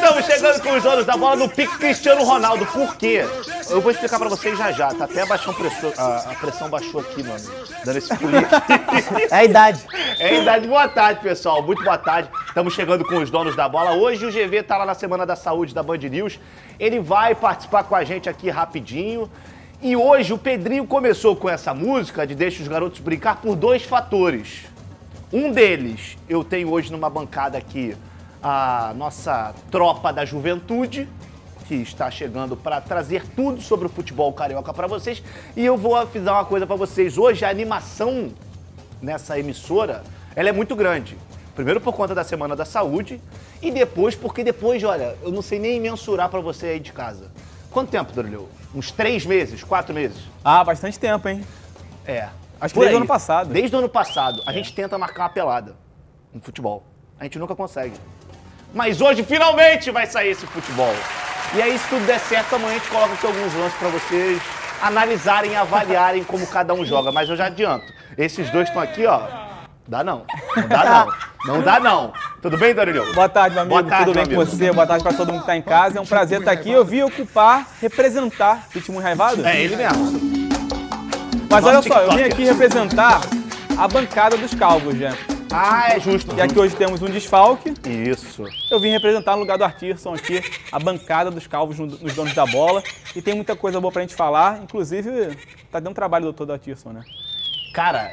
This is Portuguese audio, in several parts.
Estamos chegando com os donos da bola no pique Cristiano Ronaldo. Por quê? Eu vou explicar pra vocês já já. Tá até baixando a pressão baixou aqui, mano. Dando esse pulinho. É a idade. É a idade. Boa tarde, pessoal. Muito boa tarde. Estamos chegando com os donos da bola. Hoje o GV tá lá na Semana da Saúde da Band News. Ele vai participar com a gente aqui rapidinho. E hoje o Pedrinho começou com essa música de Deixa os Garotos Brincar por dois fatores. Um deles, eu tenho hoje numa bancada aqui a nossa tropa da juventude, que está chegando para trazer tudo sobre o futebol carioca para vocês. E eu vou avisar uma coisa para vocês. Hoje a animação nessa emissora, ela é muito grande. Primeiro por conta da Semana da Saúde e depois porque depois, olha, eu não sei nem mensurar para você aí de casa. Quanto tempo, Dorilho? Uns 3 meses, 4 meses? Ah, bastante tempo, hein? É. Acho que desde o ano passado. Desde o ano passado. A gente tenta marcar uma pelada no futebol. A gente nunca consegue. Mas hoje, finalmente, vai sair esse futebol. E aí, se tudo der certo, amanhã a gente coloca aqui alguns lances pra vocês analisarem e avaliarem como cada um joga. Mas eu já adianto. Esses dois estão aqui, ó. Dá não. Não dá não. Não dá não. Tudo bem, Dorilho? Boa tarde, meu amigo. Boa tarde, tudo bem com você? Boa tarde pra todo mundo que tá em casa. É um prazer estar aqui. Eu vim ocupar, representar Ritmo Enraivado. É ele mesmo. Mas Nosso olha só, eu vim TikToker. aqui representar a bancada dos calvos, já. Ah, é justo. E aqui hoje temos um desfalque. Isso. Eu vim representar no lugar do Artirson aqui, a bancada dos calvos nos donos da bola. E tem muita coisa boa pra gente falar. Inclusive, tá dando trabalho do doutor do Artirson, né? Cara,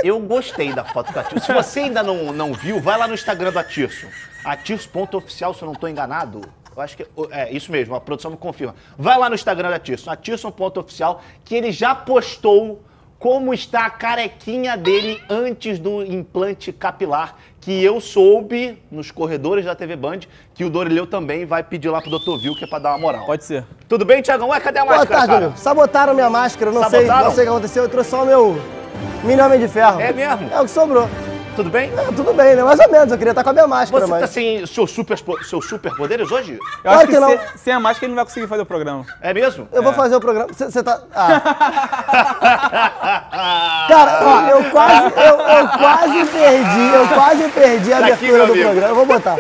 eu gostei da foto do Atirson. Se você ainda não viu, vai lá no Instagram do Atirson. Atirson.oficial, se eu não tô enganado. Eu acho que é isso mesmo, a produção me confirma. Vai lá no Instagram do Atirson, Atirson.oficial, que ele já postou como está a carequinha dele antes do implante capilar, que eu soube nos corredores da TV Band, que o Dorileu também vai pedir lá pro Dr. Vil, que é pra dar uma moral. Pode ser. Tudo bem, Thiagão? Ué, cadê a Boa máscara, tarde, cara? meu. Sabotaram minha máscara, não sei Sabotaram? o que aconteceu. Eu trouxe só o meu mini homem de ferro. É mesmo? É o que sobrou. Tudo bem? É, tudo bem, né? Mais ou menos. Eu queria estar com a minha máscara, Você mas... tá sem seus superpoderes hoje? Eu Claro acho que que não. sem a máscara ele não vai conseguir fazer o programa. É mesmo? Eu vou fazer o programa... Você tá... Ah. Cara, ó, eu quase perdi a Tá aqui, abertura meu do amigo. programa. Eu vou botar.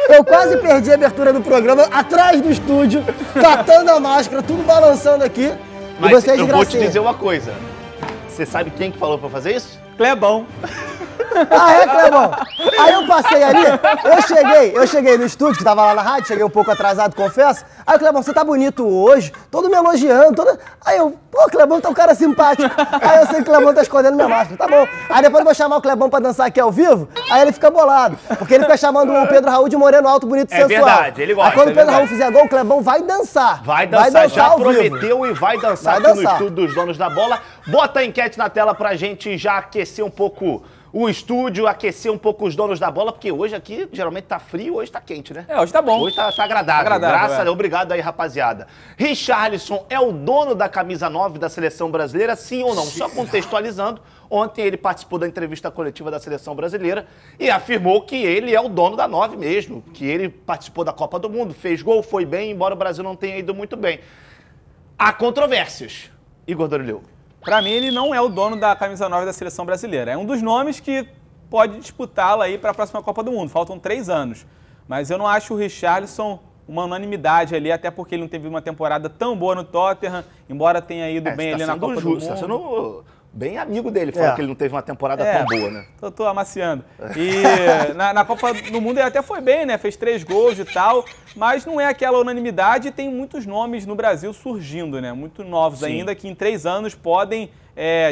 Eu quase perdi a abertura do programa atrás do estúdio, catando a máscara, tudo balançando aqui. Mas e vocês eu vou te gracinha. dizer uma coisa. Você sabe quem que falou pra fazer isso? Clebão. Ah, é, Clebão? Aí eu passei ali, eu cheguei no estúdio, que tava lá na rádio, cheguei um pouco atrasado, confesso. Aí o Clebão, você tá bonito hoje, todo me elogiando, Aí eu, pô, Clebão tá um cara simpático. Aí eu sei que o Clebão tá escondendo minha máscara, tá bom. Aí depois eu vou chamar o Clebão pra dançar aqui ao vivo, aí ele fica bolado, porque ele fica chamando o Pedro Raul de moreno alto, bonito e É sensual. verdade, ele gosta, Aí quando é o Pedro verdade. Raul fizer gol, o Clebão vai dançar. Vai dançar, já ao vivo. prometeu e vai dançar Vai aqui no dançar. estúdio dos donos da bola. Bota a enquete na tela pra gente já aquecer um pouco o estúdio, aquecer um pouco os donos da bola, porque hoje aqui geralmente tá frio, hoje tá quente, né? É, hoje tá bom. Hoje tá agradável. Agradável, Graças a é. Deus. Obrigado aí, rapaziada. Richarlison é o dono da camisa 9 da seleção brasileira, sim ou não? Só contextualizando, ontem ele participou da entrevista coletiva da seleção brasileira e afirmou que ele é o dono da 9 mesmo, que ele participou da Copa do Mundo, fez gol, foi bem, embora o Brasil não tenha ido muito bem. Há controvérsias. Igor Dorileu. Pra mim, ele não é o dono da camisa 9 da seleção brasileira. É um dos nomes que pode disputá-la aí para a próxima Copa do Mundo. Faltam 3 anos. Mas eu não acho o Richarlison uma unanimidade ali, até porque ele não teve uma temporada tão boa no Tottenham, embora tenha ido bem ali na Copa do Mundo. Você tá sendo bem amigo dele, falando que ele não teve uma temporada tão boa, né? Tô amaciando. E na Copa do Mundo ele até foi bem, né? Fez 3 gols e tal, mas não é aquela unanimidade e tem muitos nomes no Brasil surgindo, né? Muito novos ainda, que em 3 anos podem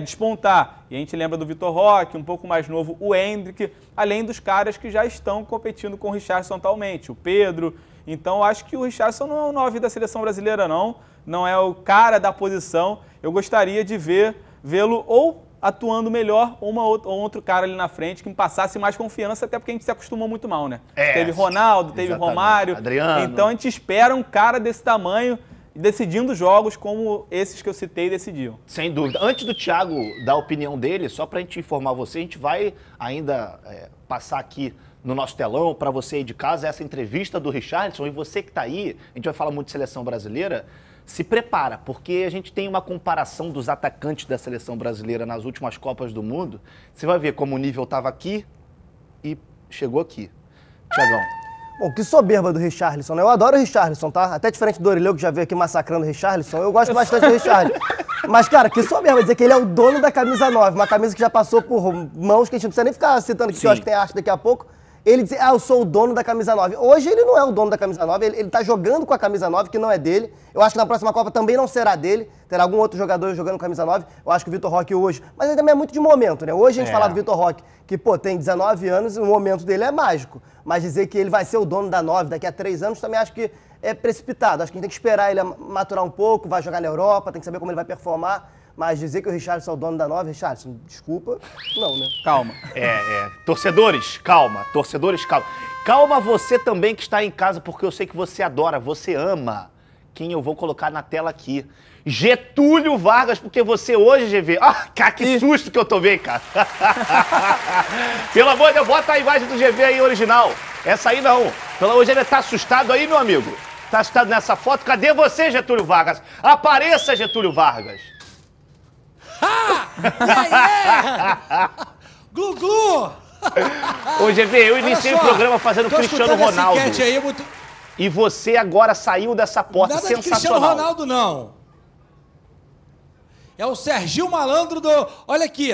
despontar. E a gente lembra do Vitor Roque, um pouco mais novo, o Endrick, além dos caras que já estão competindo com o Richarlison atualmente, o Pedro. Então eu acho que o Richarlison não é o 9 da seleção brasileira, não é o cara da posição. Eu gostaria de vê-lo ou atuando melhor ou outro cara ali na frente que me passasse mais confiança, até porque a gente se acostumou muito mal, né? Teve Ronaldo, teve exatamente. Romário. Adriano. Então a gente espera um cara desse tamanho decidindo jogos como esses que eu citei decidiam. Sem dúvida. Antes do Thiago dar a opinião dele, só pra gente informar você, a gente vai ainda passar aqui no nosso telão para você aí de casa essa entrevista do Richarlison, e você que tá aí, a gente vai falar muito de seleção brasileira. Se prepara, porque a gente tem uma comparação dos atacantes da seleção brasileira nas últimas Copas do Mundo. Você vai ver como o nível estava aqui e chegou aqui. Thiagão, Bom, que soberba do Richarlison, né? Eu adoro o Richarlison, tá? Até diferente do Orelhão, que já veio aqui massacrando o Richarlison, eu gosto bastante do Richarlison. Mas, cara, que soberba dizer que ele é o dono da camisa 9, uma camisa que já passou por mãos que a gente não precisa nem ficar citando aqui, que eu acho que tem arte daqui a pouco. Ele diz, eu sou o dono da camisa 9. Hoje ele não é o dono da camisa 9, ele tá jogando com a camisa 9, que não é dele. Eu acho que na próxima Copa também não será dele. Terá algum outro jogador jogando com a camisa 9. Eu acho que o Vitor Roque hoje... Mas ele também é muito de momento, né? Hoje a gente falar do Vitor Roque, que, pô, tem 19 anos e o momento dele é mágico. Mas dizer que ele vai ser o dono da 9 daqui a 3 anos também acho que é precipitado. Acho que a gente tem que esperar ele maturar um pouco, vai jogar na Europa, tem que saber como ele vai performar. Mas dizer que o Richarlison é o dono da 9, Richarlison, desculpa, não, né? Calma. Torcedores, calma. Torcedores, calma. Calma você também que está em casa, porque eu sei que você adora, você ama quem eu vou colocar na tela aqui. Getúlio Vargas, porque você hoje, GV... Ah, cara, que susto que eu tomei, cara. Pelo amor de Deus, bota a imagem do GV aí, original. Essa aí não. Pelo amor de Deus, tá assustado aí, meu amigo? Tá assustado nessa foto? Cadê você, Getúlio Vargas? Apareça, Getúlio Vargas. Glu-glu! Ô, GV, eu iniciei o programa fazendo Cristiano Ronaldo. Aí, muito... E você agora saiu dessa porta. Nada sensacional. De Cristiano Ronaldo, não. É o Serginho Malandro do... Olha aqui.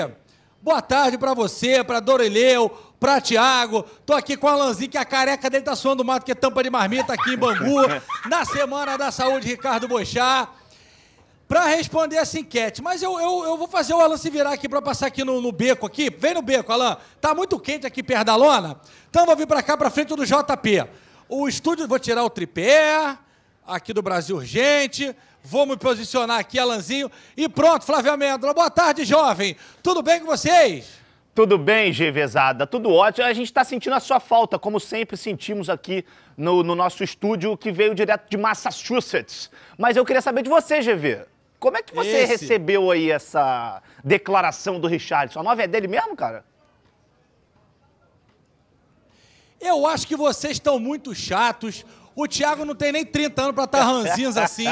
Boa tarde pra você, pra Doreleu, pra Thiago. Tô aqui com o Alanzinho, que a careca dele tá suando mato, que é tampa de marmita aqui em Bangu. Na Semana da Saúde, Ricardo Boixá. Pra responder essa enquete. Mas eu vou fazer o Alan se virar aqui pra passar aqui no beco aqui. Vem no beco, Alan. Tá muito quente aqui perto da lona. Então vou vir pra cá, pra frente do JP. O estúdio, vou tirar o tripé aqui do Brasil Urgente. Vou me posicionar aqui, Alanzinho. E pronto, Flávio Amêndola. Boa tarde, jovem. Tudo bem com vocês? Tudo bem, GVzada. Tudo ótimo. A gente tá sentindo a sua falta, como sempre sentimos aqui no nosso estúdio, que veio direto de Massachusetts. Mas eu queria saber de você, GV. Como é que você recebeu aí essa declaração do Richarlison? A 9 é dele mesmo, cara? Eu acho que vocês estão muito chatos. O Thiago não tem nem 30 anos pra estar ranzinhos assim.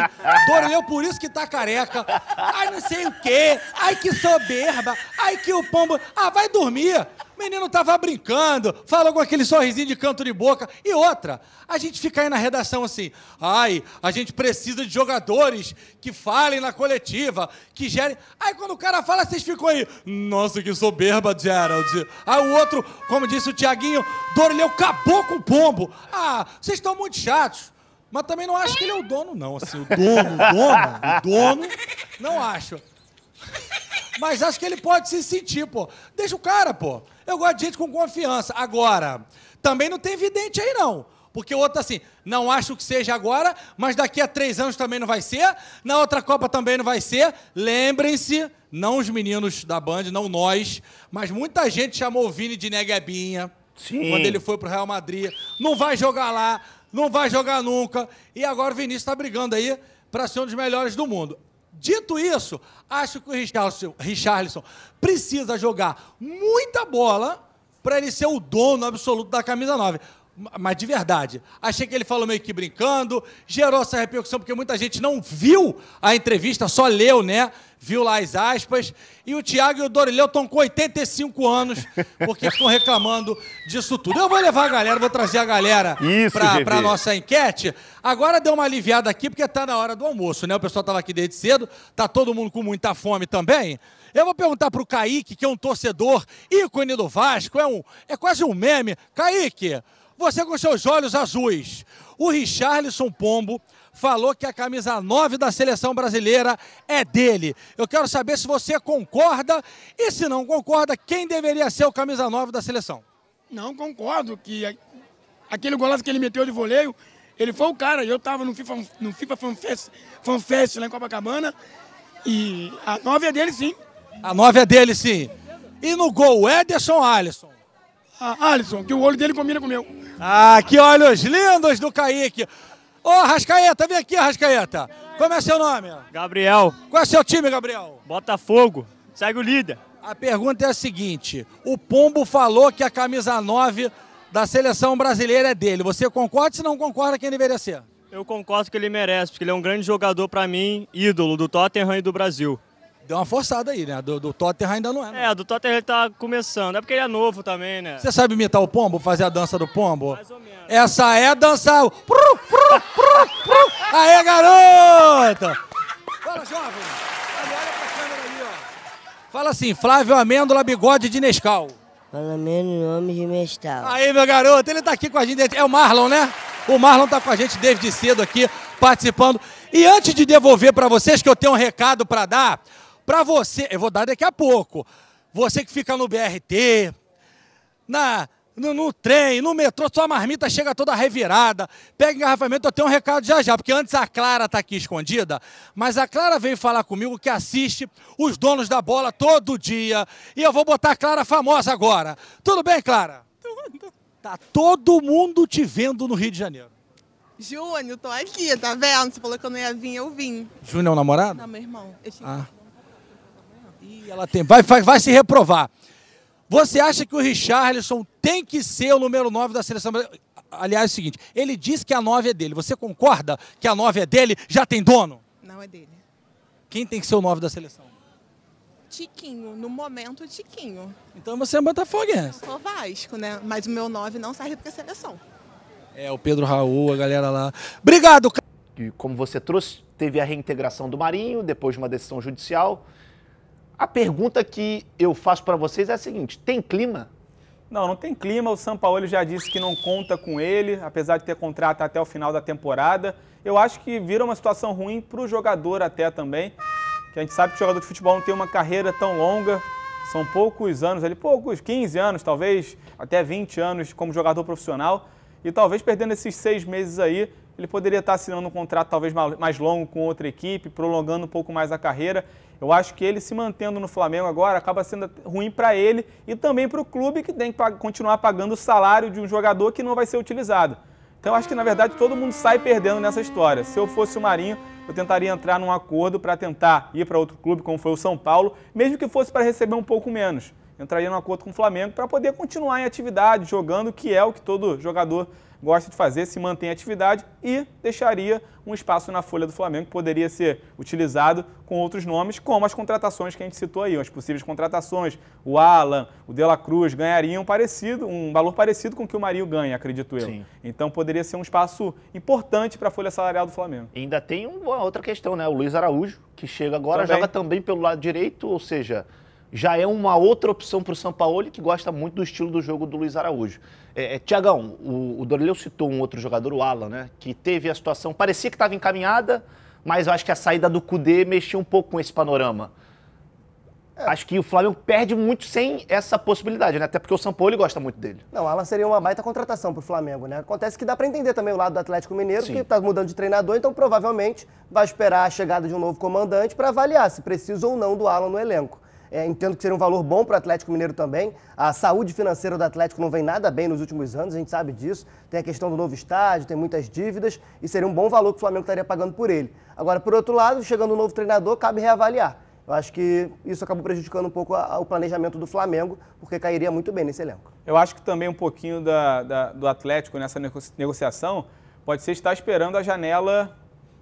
Doreleu, por isso que tá careca. Ai, não sei o quê. Ai, que soberba. Ai, que o pombo... Ah, vai dormir. O menino tava brincando, falou com aquele sorrisinho de canto de boca. E outra, a gente fica aí na redação assim, ai, a gente precisa de jogadores que falem na coletiva, que gerem... Aí quando o cara fala, vocês ficam aí, nossa, que soberba, Gerald. Aí o outro, como disse o Thiaguinho, Doreleu acabou com o pombo. Ah, vocês estão muito chatos. Mas também não acho que ele é o dono, não. Assim, o dono, não acho. Mas acho que ele pode se sentir, pô. Deixa o cara, pô. Eu gosto de gente com confiança. Agora, também não tem vidente aí, não. Porque o outro assim, não acho que seja agora, mas daqui a 3 anos também não vai ser. Na outra Copa também não vai ser. Lembrem-se, não os meninos da Band, não nós, mas muita gente chamou o Vini de neguebinha. Sim. Quando ele foi pro Real Madrid. Não vai jogar lá, não vai jogar nunca. E agora o Vinícius tá brigando aí para ser um dos melhores do mundo. Dito isso, acho que o Richarlison precisa jogar muita bola para ele ser o dono absoluto da camisa 9. Mas de verdade, achei que ele falou meio que brincando, gerou essa repercussão porque muita gente não viu a entrevista, só leu, né? Viu lá as aspas. E o Thiago e o Doreleu estão com 85 anos porque ficam reclamando disso tudo. Eu vou levar a galera, vou trazer a galera para a nossa enquete. Agora deu uma aliviada aqui porque está na hora do almoço, né? O pessoal estava aqui desde cedo, tá todo mundo com muita fome também. Eu vou perguntar para o Kaique, que é um torcedor ícone do Vasco, é quase um meme. Kaique, você com seus olhos azuis, o Richarlison Pombo falou que a camisa 9 da seleção brasileira é dele. Eu quero saber se você concorda e se não concorda, quem deveria ser o camisa 9 da seleção? Não concordo que aquele golaço que ele meteu de voleio, ele foi o cara. Eu estava no FIFA Fan Fest lá em Copacabana e a 9 é dele sim. A 9 é dele sim. E no gol, Ederson ou Alisson? Alisson, que o olho dele combina com o meu. Ah, que olhos lindos do Kaique. Ô, Arrascaeta, vem aqui, Arrascaeta. Como é seu nome? Gabriel. Qual é seu time, Gabriel? Botafogo. Segue o líder. A pergunta é a seguinte. O Pombo falou que a camisa 9 da seleção brasileira é dele. Você concorda? Se não concorda, quem deveria ser? Eu concordo que ele merece, porque ele é um grande jogador para mim, ídolo do Tottenham e do Brasil. Deu uma forçada aí, né? Do Tottenham ainda não é. Né? É, do Tottenham ele tá começando. É porque ele é novo também, né? Você sabe imitar o pombo? Fazer a dança do pombo? Mais ou menos. Essa é a dança... Aê, garota! Fala, jovem. Olha pra câmera ali, ó. Fala assim, Flávio Amêndola, bigode de Nescau. Fala menos nome de Mestal. Aí, meu garoto, ele tá aqui com a gente. É o Marlon, né? O Marlon tá com a gente desde cedo aqui, participando. E antes de devolver pra vocês, que eu tenho um recado pra dar, pra você, eu vou dar daqui a pouco. Você que fica no BRT, no trem, no metrô, sua marmita chega toda revirada, pega engarrafamento, eu tenho um recado já, porque antes a Clara tá aqui escondida, mas a Clara veio falar comigo que assiste os donos da bola todo dia, e eu vou botar a Clara famosa agora. Tudo bem, Clara? Tudo. Tá todo mundo te vendo no Rio de Janeiro. Júnior, tô aqui, tá vendo? Você falou que eu não ia vir, eu vim. Júnior é o namorado? Não, meu irmão. Ih, ela tem, vai se reprovar. Você acha que o Richarlison tem que ser o número 9 da seleção brasileira? Aliás, é o seguinte, ele disse que a 9 é dele. Você concorda que a 9 é dele? Já tem dono? Não é dele. Quem tem que ser o 9 da seleção? Tiquinho, no momento, Tiquinho. Então você é botafoguense. Eu sou Vasco, né? Mas o meu 9 não serve pra seleção. É, o Pedro Raul, a galera lá. Obrigado, cara. E como você trouxe, teve a reintegração do Marinho, depois de uma decisão judicial. A pergunta que eu faço para vocês é a seguinte, tem clima? Não, não tem clima. O Sampaoli já disse que não conta com ele, apesar de ter contrato até o final da temporada. Eu acho que vira uma situação ruim para o jogador até também, que a gente sabe que o jogador de futebol não tem uma carreira tão longa, são poucos anos, ali, poucos, 15 anos, talvez, até 20 anos como jogador profissional, e talvez perdendo esses 6 meses aí, ele poderia estar assinando um contrato talvez mais longo com outra equipe, prolongando um pouco mais a carreira. Eu acho que ele se mantendo no Flamengo agora acaba sendo ruim para ele e também para o clube, que tem que continuar pagando o salário de um jogador que não vai ser utilizado. Então eu acho que, na verdade, todo mundo sai perdendo nessa história. Se eu fosse o Marinho, eu tentaria entrar num acordo para tentar ir para outro clube, como foi o São Paulo, mesmo que fosse para receber um pouco menos. Entraria num acordo com o Flamengo para poder continuar em atividade, jogando, que é o que todo jogador gosta de fazer, se mantém em atividade, e deixaria um espaço na folha do Flamengo que poderia ser utilizado com outros nomes, como as contratações que a gente citou aí, as possíveis contratações. O Alan, o De La Cruz ganhariam um valor parecido com o que o Marinho ganha, acredito eu. Sim. Então poderia ser um espaço importante para a folha salarial do Flamengo. E ainda tem uma outra questão, né? O Luiz Araújo, que chega agora, Também. joga também pelo lado direito, ou seja, já é uma outra opção para o Sampaoli, que gosta muito do estilo do jogo do Luiz Araújo. Tiagão, o Dorileu citou um outro jogador, o Alan, né? Que teve a situação, parecia que estava encaminhada, mas eu acho que a saída do Kudê mexeu um pouco com esse panorama. Acho que o Flamengo perde muito sem essa possibilidade, né? Até porque o Sampaoli gosta muito dele. Não, o Alan seria uma baita contratação pro Flamengo, né? Acontece que dá pra entender também o lado do Atlético Mineiro, Sim. que tá mudando de treinador, então provavelmente vai esperar a chegada de um novo comandante para avaliar se precisa ou não do Alan no elenco. Entendo que seria um valor bom para o Atlético Mineiro também. A saúde financeira do Atlético não vem nada bem nos últimos anos, a gente sabe disso. Tem a questão do novo estádio, tem muitas dívidas e seria um bom valor que o Flamengo estaria pagando por ele. Agora, por outro lado, chegando um novo treinador, cabe reavaliar. Eu acho que isso acabou prejudicando um pouco o planejamento do Flamengo, porque cairia muito bem nesse elenco. Eu acho que também um pouquinho do Atlético nessa negociação pode ser estar esperando a janela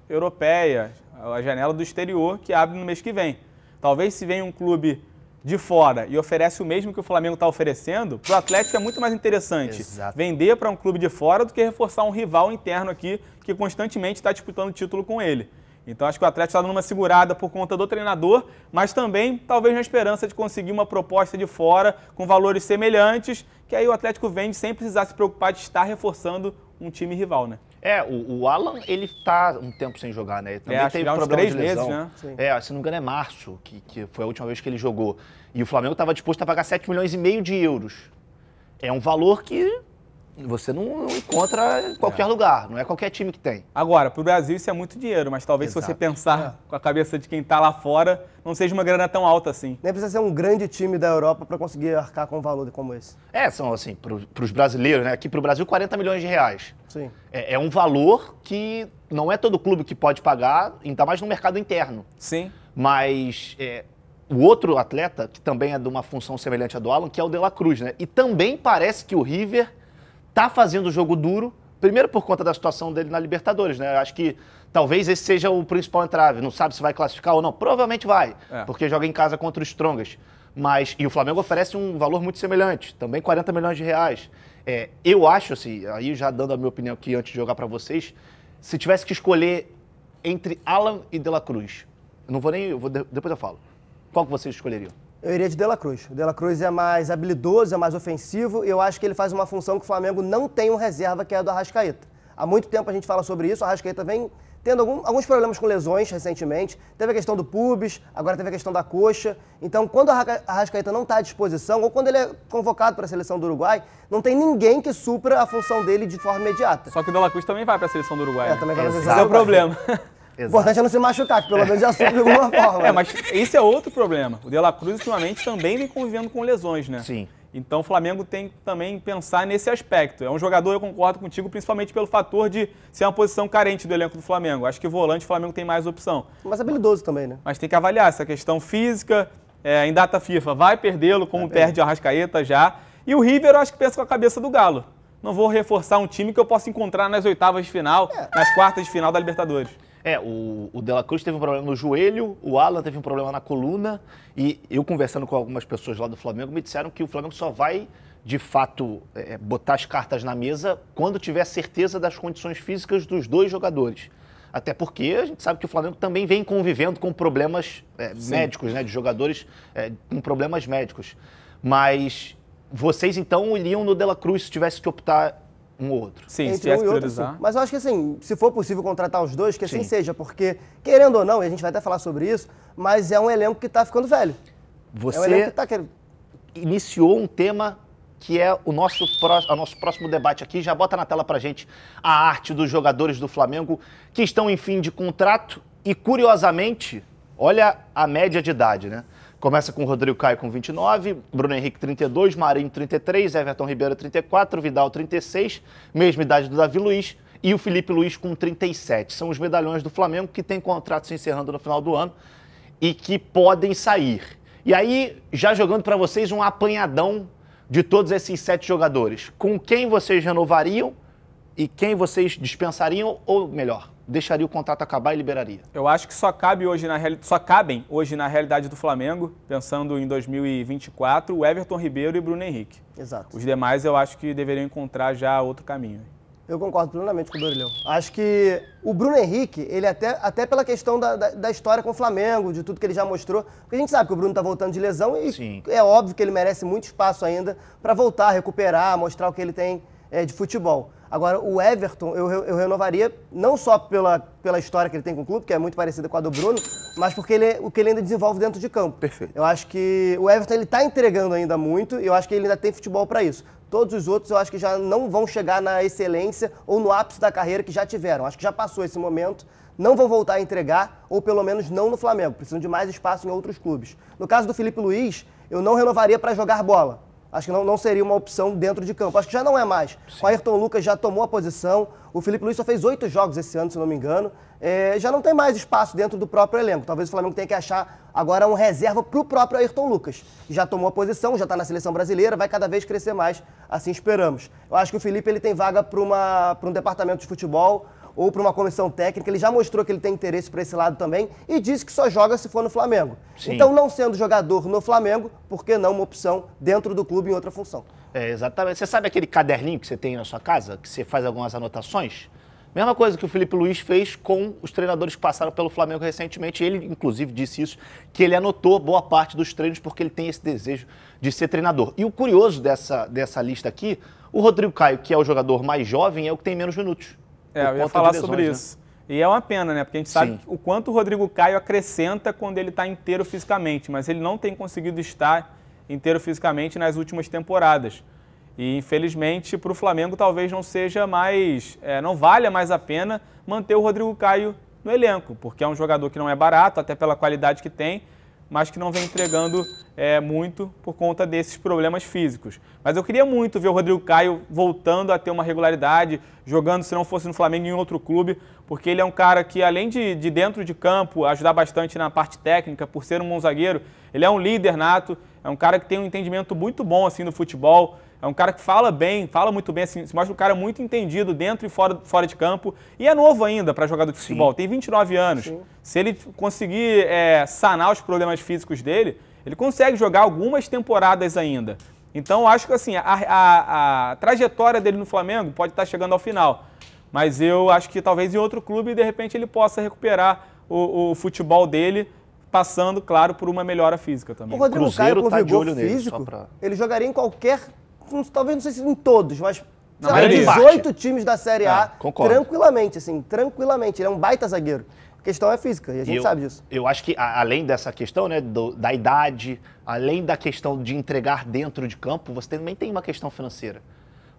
europeia, a janela do exterior, que abre no mês que vem. Talvez se vem um clube de fora e oferece o mesmo que o Flamengo está oferecendo, para o Atlético é muito mais interessante vender para um clube de fora do que reforçar um rival interno aqui que constantemente está disputando o título com ele. Então acho que o Atlético está dando uma segurada por conta do treinador, mas também talvez na esperança de conseguir uma proposta de fora com valores semelhantes, que aí o Atlético vende sem precisar se preocupar de estar reforçando um time rival, né? O Alan, ele tá um tempo sem jogar, né? Ele também acho que teve uns problema 3 de lesão. meses, né? Se não me engano é março, que foi a última vez que ele jogou. E o Flamengo estava disposto a pagar 7,5 milhões de euros. É um valor que você não encontra em qualquer lugar, não é qualquer time que tem. Agora, para o Brasil isso é muito dinheiro, mas talvez se você pensar com a cabeça de quem está lá fora, não seja uma grana tão alta assim. Nem precisa ser um grande time da Europa para conseguir arcar com um valor como esse. São assim, para os brasileiros, né? Aqui para o Brasil, 40 milhões de reais. Sim. É um valor que não é todo clube que pode pagar, ainda mais no mercado interno. Sim. Mas o outro atleta, que também é de uma função semelhante à do Alan, que é o De La Cruz, né? E também parece que o River tá fazendo o jogo duro, primeiro por conta da situação dele na Libertadores, né? Eu acho que Talvez esse seja o principal entrave. Não sabe se vai classificar ou não. Provavelmente vai, porque joga em casa contra o Strongest. E o Flamengo oferece um valor muito semelhante, também 40 milhões de reais. Eu acho, assim, aí já dando a minha opinião aqui antes de jogar para vocês, se tivesse que escolher entre Alan e De La Cruz, depois eu falo. Qual que vocês escolheriam? Eu iria de De La Cruz. O De La Cruz é mais habilidoso, é mais ofensivo, e eu acho que ele faz uma função que o Flamengo não tem um reserva, que é a do Arrascaeta. Há muito tempo a gente fala sobre isso, o Arrascaeta vem tendo alguns problemas com lesões recentemente. Teve a questão do pubis, agora teve a questão da coxa. Então, quando o Arrascaeta não está à disposição, ou quando ele é convocado para a seleção do Uruguai, não tem ninguém que supra a função dele de forma imediata. Só que o De La Cruz também vai para a seleção do Uruguai. Também vai para a seleção do Esse é o problema. O importante é não se machucar, que pelo menos já supra de alguma forma. Mas esse é outro problema. O De La Cruz, ultimamente, também vem convivendo com lesões, né? Sim. Então o Flamengo tem que também pensar nesse aspecto. É um jogador, eu concordo contigo, principalmente pelo fator de ser uma posição carente do elenco do Flamengo. Acho que volante o Flamengo tem mais opção. Mas habilidoso também, né? Mas tem que avaliar essa questão física. Em data FIFA vai perdê-lo, como perde a Arrascaeta já. E o River, eu acho que pensa com a cabeça do Galo. Não vou reforçar um time que eu possa encontrar nas oitavas de final, nas quartas de final da Libertadores. O De La Cruz teve um problema no joelho, o Alan teve um problema na coluna, e eu conversando com algumas pessoas lá do Flamengo, me disseram que o Flamengo só vai, de fato, botar as cartas na mesa quando tiver certeza das condições físicas dos dois jogadores. Até porque a gente sabe que o Flamengo também vem convivendo com problemas médicos, né, de jogadores com problemas médicos. Mas vocês, então, iriam no De La Cruz se tivesse que optar um ou outro? Sim, se tivesse que priorizar. Mas eu acho que, assim, se for possível contratar os dois, que assim seja, porque, querendo ou não, e a gente vai até falar sobre isso, mas é um elenco que está ficando velho. Você é um elenco que tá querendo... iniciou um tema que é o nosso próximo debate aqui. Já bota na tela pra gente a arte dos jogadores do Flamengo que estão em fim de contrato e, curiosamente, olha a média de idade, né? Começa com o Rodrigo Caio com 29, Bruno Henrique 32, Marinho 33, Everton Ribeiro 34, Vidal 36, mesma idade do Davi Luiz, e o Felipe Luiz com 37. São os medalhões do Flamengo que têm contrato se encerrando no final do ano e que podem sair. E aí, já jogando para vocês um apanhadão de todos esses 7 jogadores. Com quem vocês renovariam e quem vocês dispensariam, ou melhor, deixaria o contrato acabar e liberaria? Eu acho que só cabem hoje na realidade do Flamengo, pensando em 2024, o Everton Ribeiro e Bruno Henrique. Exato. Os demais eu acho que deveriam encontrar já outro caminho. Eu concordo plenamente com o Dorileu. Acho que o Bruno Henrique, ele até pela questão da história com o Flamengo, de tudo que ele já mostrou, porque a gente sabe que o Bruno tá voltando de lesão e é óbvio que ele merece muito espaço ainda para voltar, recuperar, mostrar o que ele tem de futebol. Agora, o Everton, eu renovaria não só pela história que ele tem com o clube, que é muito parecida com a do Bruno, mas porque o que ele ainda desenvolve dentro de campo. Perfeito. Eu acho que o Everton ele está entregando ainda muito e eu acho que ele ainda tem futebol para isso. Todos os outros eu acho que já não vão chegar na excelência ou no ápice da carreira que já tiveram. Acho que já passou esse momento, não vão voltar a entregar, ou pelo menos não no Flamengo. Precisam de mais espaço em outros clubes. No caso do Felipe Luiz, eu não renovaria para jogar bola. Acho que não seria uma opção dentro de campo. Acho que já não é mais. O Ayrton Lucas já tomou a posição. O Felipe Luiz só fez 8 jogos esse ano, se não me engano. Já não tem mais espaço dentro do próprio elenco. Talvez o Flamengo tenha que achar agora um reserva para o próprio Ayrton Lucas. Já tomou a posição, já está na seleção brasileira, vai cada vez crescer mais, assim esperamos. Eu acho que o Felipe ele tem vaga para um departamento de futebol ou para uma comissão técnica. Ele já mostrou que ele tem interesse para esse lado também e disse que só joga se for no Flamengo. Sim. Então, não sendo jogador no Flamengo, por que não uma opção dentro do clube em outra função? Exatamente. Você sabe aquele caderninho que você tem na sua casa, que você faz algumas anotações? Mesma coisa que o Felipe Luiz fez com os treinadores que passaram pelo Flamengo recentemente. Ele, inclusive, disse isso, que ele anotou boa parte dos treinos porque ele tem esse desejo de ser treinador. E o curioso dessa lista aqui, o Rodrigo Caio, que é o jogador mais jovem, é o que tem menos minutos. Eu ia falar sobre isso. Né? E é uma pena, né? Porque a gente sabe o quanto o Rodrigo Caio acrescenta quando ele está inteiro fisicamente, mas ele não tem conseguido estar inteiro fisicamente nas últimas temporadas. E, infelizmente, para o Flamengo talvez não seja mais, não valha mais a pena manter o Rodrigo Caio no elenco, porque é um jogador que não é barato, até pela qualidade que tem, mas que não vem entregando muito por conta desses problemas físicos. Mas eu queria muito ver o Rodrigo Caio voltando a ter uma regularidade, jogando, se não fosse no Flamengo, em outro clube, porque ele é um cara que, além de dentro de campo, ajudar bastante na parte técnica, por ser um bom zagueiro, ele é um líder nato, é um cara que tem um entendimento muito bom assim, no futebol, É um cara que fala bem, fala muito bem, assim, se mostra um cara muito entendido dentro e fora de campo. E é novo ainda para jogador de futebol, tem 29 anos. Sim. Se ele conseguir sanar os problemas físicos dele, ele consegue jogar algumas temporadas ainda. Então, eu acho que assim, a trajetória dele no Flamengo pode estar chegando ao final. Mas eu acho que talvez em outro clube, de repente, ele possa recuperar o futebol dele, passando, claro, por uma melhora física também. O Rodrigo Caio, com vigor físico, ele jogaria em qualquer, talvez não sei se em todos, mas 18 times da Série A, tranquilamente, assim, tranquilamente. Ele é um baita zagueiro. A questão é física, e a gente sabe disso. Eu acho que, além dessa questão, né, da idade, além da questão de entregar dentro de campo, você também tem uma questão financeira.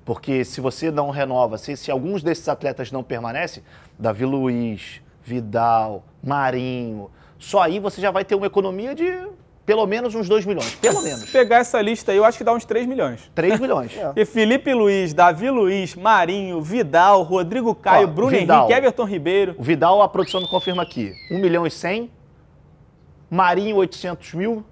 Porque se você não renova, se alguns desses atletas não permanecem, Davi Luiz, Vidal, Marinho, só aí você já vai ter uma economia de pelo menos uns 2 milhões, pelo menos. Se pegar essa lista aí, eu acho que dá uns 3 milhões. 3 milhões. E Felipe Luiz, Davi Luiz, Marinho, Vidal, Rodrigo Caio, Bruno Henrique, Everton Ribeiro. O Vidal, a produção me confirma aqui, 1.100.000, Marinho 800 mil,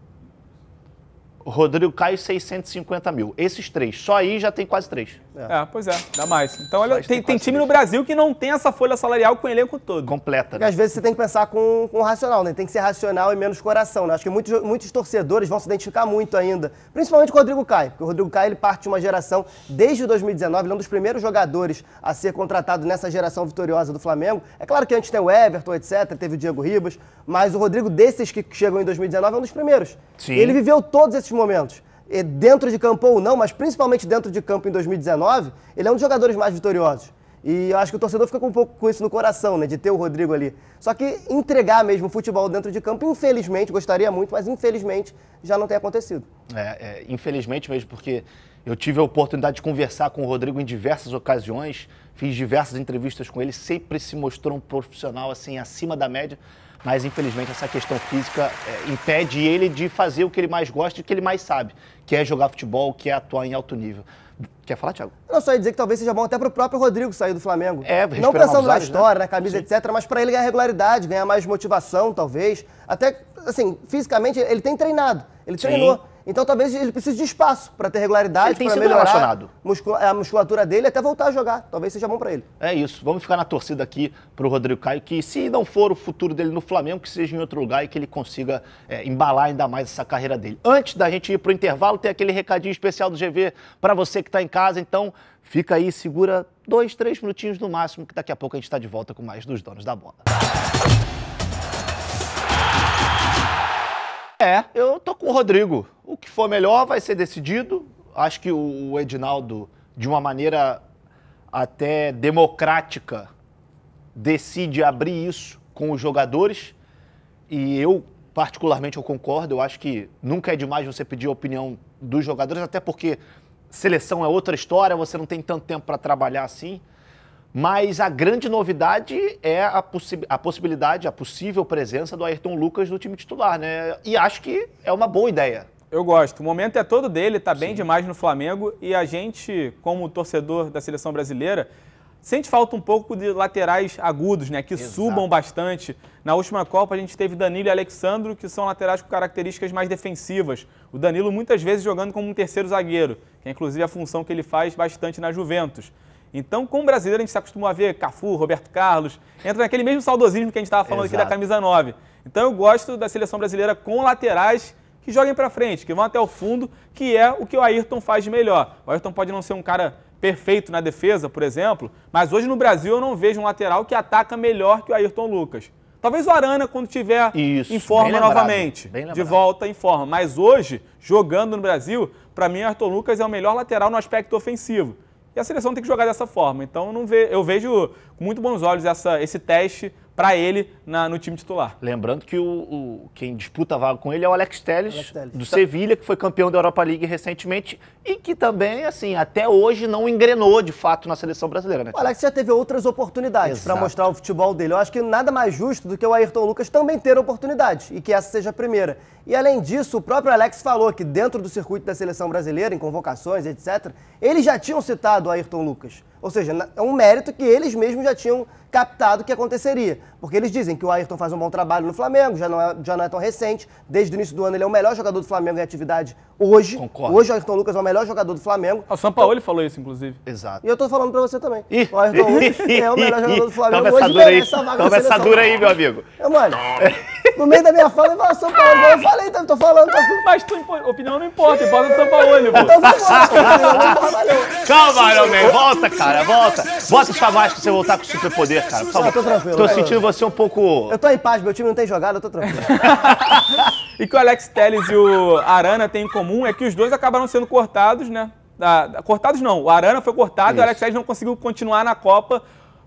Rodrigo Caio 650 mil. Esses 3, só aí já tem quase 3. Pois é, dá mais. Então, olha, tem time no Brasil que não tem essa folha salarial com o elenco todo. Completa, né? E às vezes você tem que pensar com racional, né? Tem que ser racional e menos coração, né? Acho que muitos torcedores vão se identificar muito ainda, principalmente com o Rodrigo Caio, porque o Rodrigo Caio ele parte de uma geração, desde 2019, ele é um dos primeiros jogadores a ser contratado nessa geração vitoriosa do Flamengo. É claro que antes tem o Everton, etc., teve o Diego Ribas, mas o Rodrigo, desses que chegam em 2019, é um dos primeiros. Sim. Ele viveu todos esses momentos. Dentro de campo ou não, mas principalmente dentro de campo em 2019, ele é um dos jogadores mais vitoriosos. E eu acho que o torcedor fica com um pouco com isso no coração, né, de ter o Rodrigo ali. Só que entregar mesmo o futebol dentro de campo, infelizmente, gostaria muito, mas infelizmente já não tem acontecido. Infelizmente mesmo, porque eu tive a oportunidade de conversar com o Rodrigo em diversas ocasiões, fiz diversas entrevistas com ele, sempre se mostrou um profissional assim acima da média. Mas, infelizmente, essa questão física impede ele de fazer o que ele mais gosta e o que ele mais sabe, que é jogar futebol, que é atuar em alto nível. Quer falar, Thiago? Não, só ia dizer que talvez seja bom até para o próprio Rodrigo sair do Flamengo. Não pensando na história, na camisa, etc., mas para ele ganhar regularidade, ganhar mais motivação, talvez. Até, assim, fisicamente, ele tem treinado, ele treinou. Então, talvez ele precise de espaço para ter regularidade, para melhorar a musculatura dele e até voltar a jogar. Talvez seja bom para ele. É isso. Vamos ficar na torcida aqui para o Rodrigo Caio, que se não for o futuro dele no Flamengo, que seja em outro lugar e que ele consiga embalar ainda mais essa carreira dele. Antes da gente ir para o intervalo, tem aquele recadinho especial do GV para você que está em casa. Então, fica aí, segura 2, 3 minutinhos no máximo, que daqui a pouco a gente está de volta com mais dos Donos da Bola. Eu tô com o Rodrigo. O que for melhor vai ser decidido. Acho que o Edinaldo, de uma maneira até democrática, decide abrir isso com os jogadores. E eu, particularmente, eu concordo. Eu acho que nunca é demais você pedir a opinião dos jogadores, até porque seleção é outra história, você não tem tanto tempo para trabalhar assim. Mas a grande novidade é a possibilidade, a possível presença do Ayrton Lucas no time titular, né? E acho que é uma boa ideia. Eu gosto. O momento é todo dele, tá bem demais no Flamengo. E a gente, como torcedor da seleção brasileira, sente falta um pouco de laterais agudos, né? Que subam bastante. Na última Copa a gente teve Danilo e Alexandro, que são laterais com características mais defensivas. O Danilo muitas vezes jogando como um terceiro zagueiro, que é inclusive a função que ele faz bastante na Juventus. Então, como brasileiro, a gente se acostumou a ver Cafu, Roberto Carlos, entra naquele mesmo saudosismo que a gente estava falando aqui da camisa 9. Então, eu gosto da seleção brasileira com laterais que joguem para frente, que vão até o fundo, que é o que o Ayrton faz de melhor. O Ayrton pode não ser um cara perfeito na defesa, por exemplo, mas hoje no Brasil eu não vejo um lateral que ataca melhor que o Ayrton Lucas. Talvez o Arana, quando estiver em forma novamente, de volta em forma. Mas hoje, jogando no Brasil, para mim o Ayrton Lucas é o melhor lateral no aspecto ofensivo. E a seleção tem que jogar dessa forma. Então eu vejo com muito bons olhos esse teste para ele no time titular. Lembrando que quem disputa a vaga com ele é o Alex Telles, do Sevilha, que foi campeão da Europa League recentemente e que também, assim, até hoje não engrenou de fato na seleção brasileira, né? O Alex já teve outras oportunidades para mostrar o futebol dele. Eu acho que nada mais justo do que o Ayrton Lucas também ter oportunidade e que essa seja a primeira. E além disso, o próprio Alex falou que dentro do circuito da seleção brasileira, em convocações, etc., eles já tinham citado o Ayrton Lucas. Ou seja, é um mérito que eles mesmos já tinham captado que aconteceria. Porque eles dizem que o Ayrton faz um bom trabalho no Flamengo, já não é tão recente. Desde o início do ano ele é o melhor jogador do Flamengo em atividade hoje. Concordo. Hoje o Ayrton Lucas é o melhor jogador do Flamengo. O Sampaoli falou isso, inclusive. Exato. E eu tô falando pra você também. Ih. O Ayrton Lucas é o melhor jogador do Flamengo Toma hoje. essa dura aí. Merece essa vaga Toma na essa seleção. dura aí, meu amigo. Mano, no meio da minha fala, eu falo São Paulo. Eu falei, tô falando. Mas tua opinião não importa, importa o Sampaoli, pô. Então vamos Calma, Iron Man. Volta, cara, volta. Bota essa máscara pra você voltar com o superpoder, cara. Por favor. Eu tô tranquilo. Tô sentindo você um pouco... Eu tô em paz, meu time não tem jogado, eu tô tranquilo. E que o Alex Telles e o Arana têm em comum é que os dois acabaram sendo cortados, né? Cortados não, o Arana foi cortado e o Alex Telles não conseguiu continuar na Copa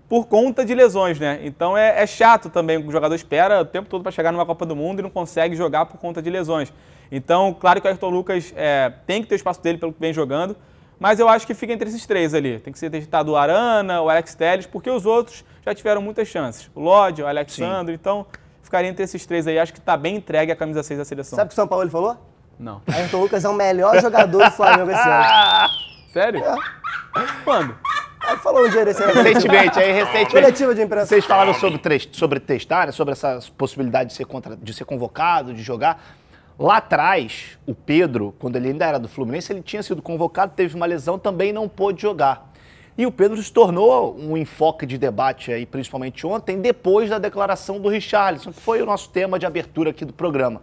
por conta de lesões, né? Então é chato também, o jogador espera o tempo todo para chegar numa Copa do Mundo e não consegue jogar por conta de lesões. Então, claro que o Ayrton Lucas tem que ter o espaço dele pelo que vem jogando, mas eu acho que fica entre esses três ali. Tem que ser testado o Arana, o Alex Telles, porque os outros já tiveram muitas chances. O Lodge, o Alexandre, então ficaria entre esses três aí. Acho que tá bem entregue a camisa 6 da seleção. Sabe o que o São Paulo falou? Não. Ayrton Lucas é o melhor jogador do Flamengo esse ano. Sério? Quando? Ele falou um dia desse aí. Recentemente. Coletiva de imprensa. Vocês falaram sobre testar, né, sobre essa possibilidade de ser convocado, de jogar. Lá atrás, o Pedro, quando ele ainda era do Fluminense, ele tinha sido convocado, teve uma lesão, também não pôde jogar. E o Pedro se tornou um enfoque de debate aí, principalmente ontem, depois da declaração do Richarlison, que foi o nosso tema de abertura aqui do programa.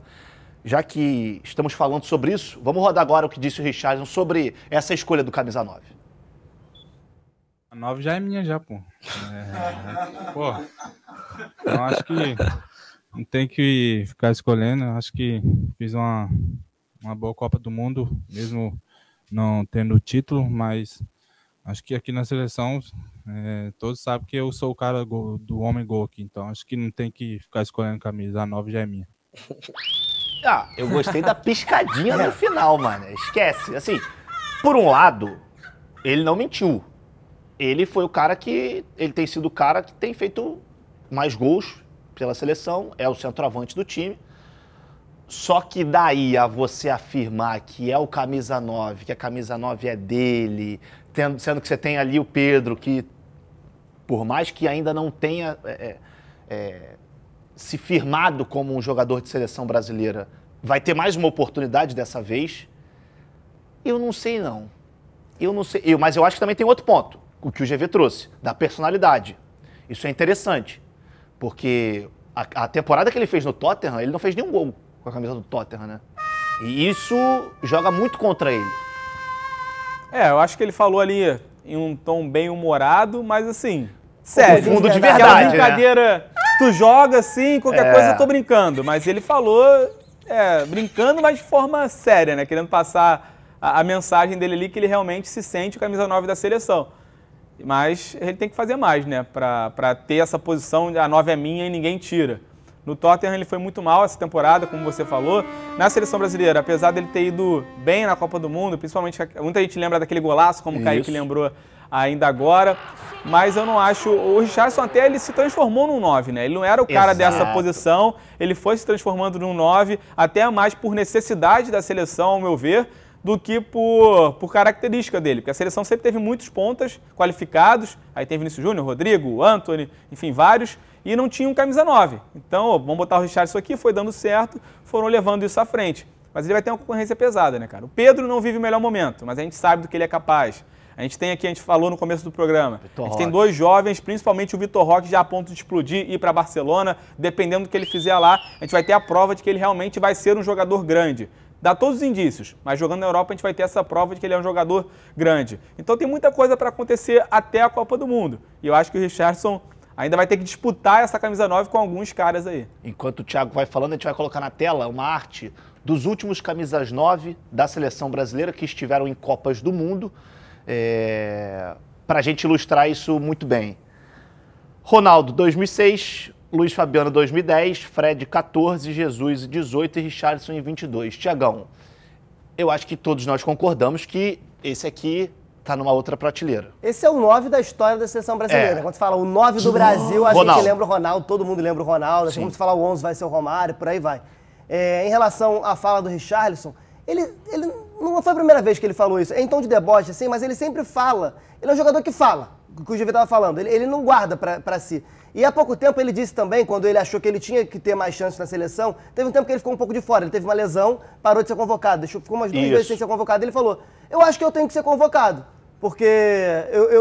Já que estamos falando sobre isso, vamos rodar agora o que disse o Richarlison sobre essa escolha do camisa 9. A 9 já é minha, já, pô. Pô, eu acho que não tem que ficar escolhendo. Eu acho que fiz uma boa Copa do Mundo, mesmo não tendo título, mas acho que aqui na seleção todos sabem que eu sou o cara do homem gol aqui, então acho que não tem que ficar escolhendo camisa. A 9 já é minha. Eu gostei da piscadinha no final, mano. Esquece. Assim, por um lado, ele não mentiu. Ele foi o cara que... Ele tem sido o cara que tem feito mais gols pela seleção, é o centroavante do time. Só que daí a você afirmar que é o camisa 9, que a camisa 9 é dele, sendo que você tem ali o Pedro, que por mais que ainda não tenha se firmado como um jogador de seleção brasileira, vai ter mais uma oportunidade dessa vez, eu não sei não. Eu não sei, mas eu acho que também tem outro ponto, o que o GV trouxe, da personalidade. Isso é interessante, porque a temporada que ele fez no Tottenham, ele não fez nenhum gol com a camisa do Tottenham, né? E isso joga muito contra ele. Eu acho que ele falou ali em um tom bem humorado, mas assim, sério. Fundo de Aquela verdade, brincadeira, né? Tu joga assim, qualquer coisa eu tô brincando. Mas ele falou, brincando, mas de forma séria, né? Querendo passar a mensagem dele ali que ele realmente se sente o camisa 9 da seleção. Mas ele tem que fazer mais, né? Pra ter essa posição, a 9 é minha e ninguém tira. No Tottenham ele foi muito mal essa temporada, como você falou. Na seleção brasileira, apesar dele ter ido bem na Copa do Mundo, principalmente, muita gente lembra daquele golaço, como o Kaique lembrou ainda agora. Mas eu não acho... O Richarlison até ele se transformou num 9, né? Ele não era o cara dessa posição, ele foi se transformando num 9, até mais por necessidade da seleção, ao meu ver, do que por característica dele. Porque a seleção sempre teve muitos pontas qualificados, aí tem Vinícius Júnior, Rodrigo, Antony, enfim, vários, e não tinha um camisa 9. Então, vamos botar o Richarlison aqui, foi dando certo, foram levando isso à frente. Mas ele vai ter uma concorrência pesada, né, cara? O Pedro não vive o melhor momento, mas a gente sabe do que ele é capaz. A gente tem aqui, a gente falou no começo do programa, a gente tem dois jovens, principalmente o Vitor Roque, já a ponto de explodir e ir para Barcelona, dependendo do que ele fizer lá, a gente vai ter a prova de que ele realmente vai ser um jogador grande. Dá todos os indícios, mas jogando na Europa a gente vai ter essa prova de que ele é um jogador grande. Então tem muita coisa para acontecer até a Copa do Mundo. E eu acho que o Richarlison ainda vai ter que disputar essa camisa 9 com alguns caras aí. Enquanto o Thiago vai falando, a gente vai colocar na tela uma arte dos últimos camisas 9 da seleção brasileira que estiveram em Copas do Mundo, para a gente ilustrar isso muito bem. Ronaldo, 2006... Luiz Fabiano, 2010, Fred, 14, Jesus, 18 e Richarlison em 22. Tiagão, eu acho que todos nós concordamos que esse aqui tá numa outra prateleira. Esse é o 9 da história da seleção brasileira. Quando se fala o 9 do Brasil, a gente lembra o Ronaldo, todo mundo lembra o Ronaldo. Assim, como se falar o 11 vai ser o Romário, por aí vai. Em relação à fala do Richarlison, ele não foi a primeira vez que ele falou isso. É em tom de deboche, assim, mas ele sempre fala. Ele é um jogador que fala. o que o GV estava falando. Ele não guarda para si. E há pouco tempo ele disse também, quando ele achou que ele tinha que ter mais chances na seleção, teve um tempo que ele ficou um pouco de fora. Ele teve uma lesão, parou de ser convocado. Ficou umas 2 vezes sem ser convocado. Ele falou, eu acho que eu tenho que ser convocado. Porque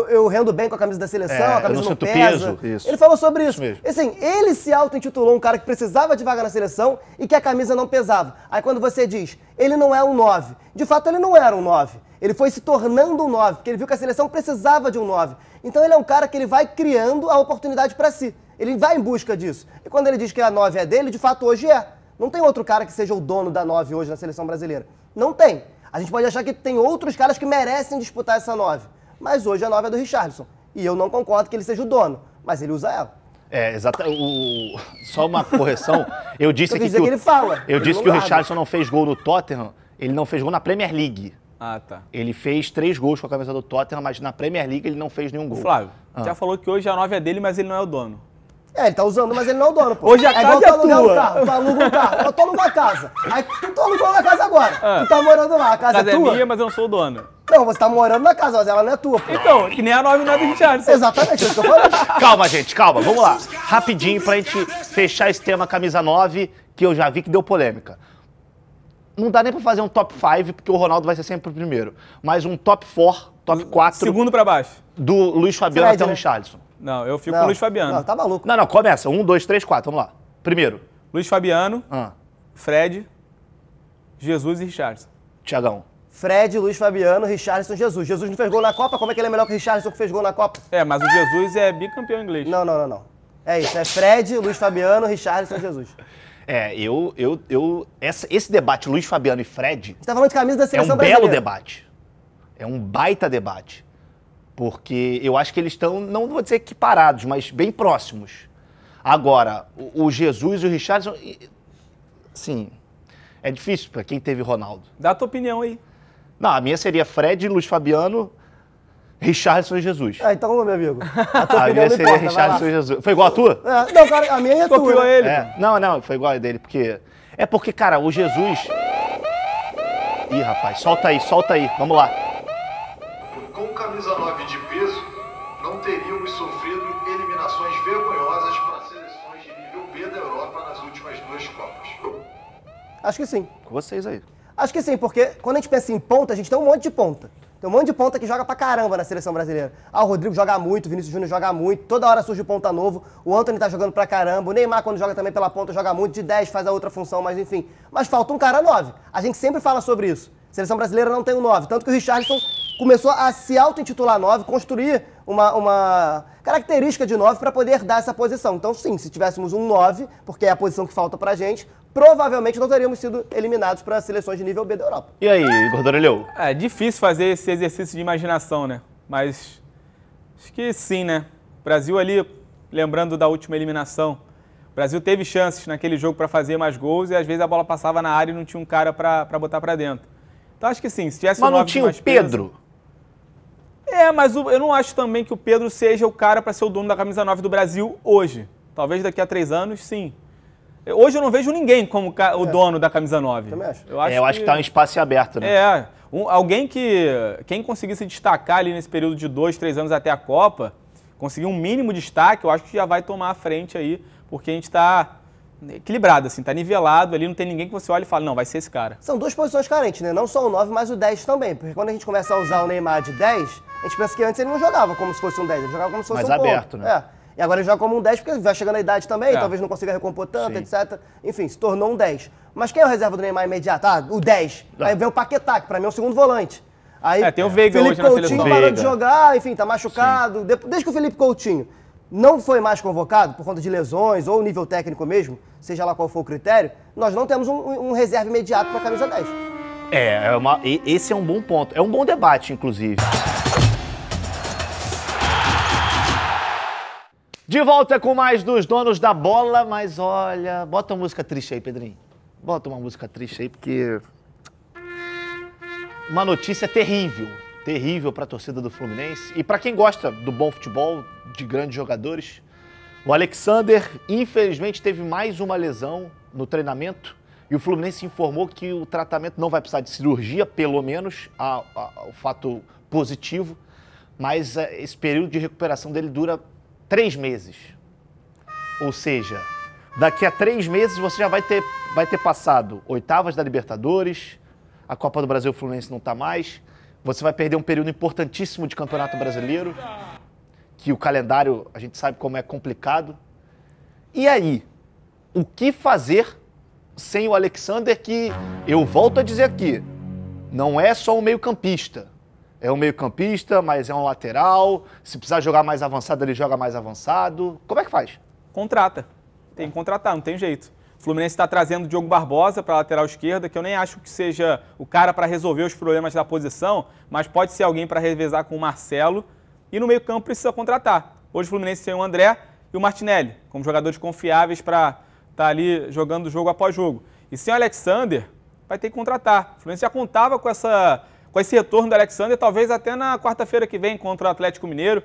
eu rendo bem com a camisa da seleção, a camisa não pesa. Peso, ele falou sobre isso. Mesmo. Assim, ele se auto-intitulou um cara que precisava de vaga na seleção e que a camisa não pesava. Aí quando você diz, ele não é um 9. De fato, ele não era um 9. Ele foi se tornando um 9, porque ele viu que a seleção precisava de um 9. Então ele é um cara que ele vai criando a oportunidade para si. Ele vai em busca disso. E quando ele diz que a 9 é dele, de fato hoje é. Não tem outro cara que seja o dono da 9 hoje na seleção brasileira. Não tem. A gente pode achar que tem outros caras que merecem disputar essa 9. Mas hoje a 9 é do Richarlison. E eu não concordo que ele seja o dono, mas ele usa ela. Exato. Só uma correção. Eu disse que ele fala. Eu disse que o Richarlison não fez gol no Tottenham, ele não fez gol na Premier League. Ah, tá. Ele fez 3 gols com a camisa do Tottenham, mas na Premier League ele não fez nenhum gol. Flávio, já falou que hoje a 9 é dele, mas ele não é o dono. Ele tá usando, mas ele não é o dono, pô. Hoje a casa é tua. Tu aluga um carro, eu tô alugando uma casa. Aí tu tá alugando a casa agora. Tu tá morando lá, a casa é tua. A casa é minha, mas eu não sou o dono. Não, você tá morando na casa, mas ela não é tua, pô. Então, que nem a 9 não é do Richarlison. Exatamente, é isso que eu falei. Calma, gente, calma. Vamos lá. Rapidinho pra gente fechar esse tema camisa 9, que eu já vi que deu polêmica. Não dá nem pra fazer um top 5, porque o Ronaldo vai ser sempre o primeiro. Mas um top 4, top 4... Segundo pra baixo. Do Luiz Fabiano até o Richarlison. Não, eu fico com o Luiz Fabiano. Não, tá maluco. Não, começa. 1, 2, 3, 4. Vamos lá. Primeiro. Luiz Fabiano, Fred, Jesus e Richarlison. Thiagão. Fred, Luiz Fabiano, Richarlison, Jesus. Jesus não fez gol na Copa? Como é que ele é melhor que o Richarlison que fez gol na Copa? Mas o Jesus é bicampeão inglês. Não. É isso, é Fred, Luiz Fabiano, Richarlison e Jesus. Esse debate Luiz Fabiano e Fred... Você tá falando de camisa da seleção brasileira. É um belo debate. É um baita debate. Porque eu acho que eles estão, não vou dizer equiparados, mas bem próximos. Agora, o Jesus e o Richarlison... Sim, é difícil para quem teve Ronaldo. Dá a tua opinião aí. Não, a minha seria Fred, Luiz Fabiano, Richarlison e Jesus. Então, meu amigo. A minha seria Richarlison e Jesus. Foi igual a tua? Não, cara, a minha é tua. Copiou ele. Não, foi igual a dele, porque... É porque, cara, o Jesus... Ih, rapaz, solta aí, vamos lá. Com camisa 9 de peso, não teríamos sofrido eliminações vergonhosas para seleções de nível B da Europa nas últimas 2 Copas. Acho que sim. Com vocês aí. Acho que sim, porque quando a gente pensa em ponta, a gente tem um monte de ponta. Tem um monte de ponta que joga pra caramba na seleção brasileira. O Rodrigo joga muito, o Vinícius Júnior joga muito, toda hora surge ponta novo, o Antony tá jogando pra caramba, o Neymar quando joga também pela ponta joga muito, de 10 faz a outra função, mas enfim. Mas falta um cara 9. A gente sempre fala sobre isso. A seleção brasileira não tem um 9, tanto que o Richarlison começou a se auto-intitular 9, construir uma característica de 9 para poder dar essa posição. Então sim, se tivéssemos um 9, porque é a posição que falta pra gente, provavelmente não teríamos sido eliminados para seleções de nível B da Europa. E aí, Igor Dorelheu? É difícil fazer esse exercício de imaginação, né? Mas acho que sim, né? O Brasil ali, lembrando da última eliminação, o Brasil teve chances naquele jogo para fazer mais gols e às vezes a bola passava na área e não tinha um cara para botar para dentro. Então acho que sim, se tivesse mas não tinha o Pedro? Mas eu não acho também que o Pedro seja o cara para ser o dono da camisa 9 do Brasil hoje. Talvez daqui a 3 anos, sim. Hoje eu não vejo ninguém como o dono da camisa 9. Também acho. Eu acho que tá um espaço aberto, né? Alguém quem conseguir se destacar ali nesse período de 2, 3 anos até a Copa, conseguir um mínimo destaque, eu acho que já vai tomar a frente aí, porque a gente tá equilibrado, assim, tá nivelado ali, não tem ninguém que você olhe e fale, não, vai ser esse cara. São 2 posições carentes, né? Não só o 9, mas o 10 também, porque quando a gente começa a usar o Neymar de 10, a gente pensa que antes ele não jogava como se fosse um 10, ele jogava como se fosse mais um aberto, ponto. né? E agora ele joga como um 10 porque vai chegando a idade também, talvez não consiga recompor tanto, etc. Enfim, se tornou um 10. Mas quem é o reserva do Neymar imediato? O 10. Aí vem o Paquetá, que pra mim é o segundo volante. Aí tem o Veiga Felipe hoje na Coutinho seleção. parou de jogar, enfim, tá machucado. Desde que o Felipe Coutinho não foi mais convocado por conta de lesões ou nível técnico mesmo, seja lá qual for o critério, nós não temos um reserva imediato para a camisa 10. Esse é um bom ponto. É um bom debate, inclusive. De volta com mais dos donos da bola, mas olha, bota uma música triste aí, Pedrinho. Bota uma música triste aí, porque uma notícia terrível para a torcida do Fluminense e para quem gosta do bom futebol, de grandes jogadores. O Alexander, infelizmente, teve mais uma lesão no treinamento e o Fluminense informou que o tratamento não vai precisar de cirurgia, pelo menos, o fato positivo, mas esse período de recuperação dele dura 3 meses. Ou seja, daqui a 3 meses você já vai ter passado oitavas da Libertadores, a Copa do Brasil, o Fluminense não está mais, você vai perder um período importantíssimo de Campeonato Brasileiro, que o calendário a gente sabe como é complicado. E aí, o que fazer sem o Alexander, que eu volto a dizer aqui, não é só um meio-campista. É um meio-campista, mas é um lateral. Se precisar jogar mais avançado, ele joga mais avançado. Como é que faz? Contrata. Tem que contratar, não tem jeito. O Fluminense está trazendo o Diogo Barbosa para a lateral esquerda, que eu nem acho que seja o cara para resolver os problemas da posição, mas pode ser alguém para revezar com o Marcelo. E no meio-campo precisa contratar. Hoje o Fluminense tem o André e o Martinelli, como jogadores confiáveis para estar ali jogando jogo após jogo. E sem o Alexander, vai ter que contratar. O Fluminense já contava com esse retorno do Alexander, talvez até na quarta-feira que vem contra o Atlético Mineiro.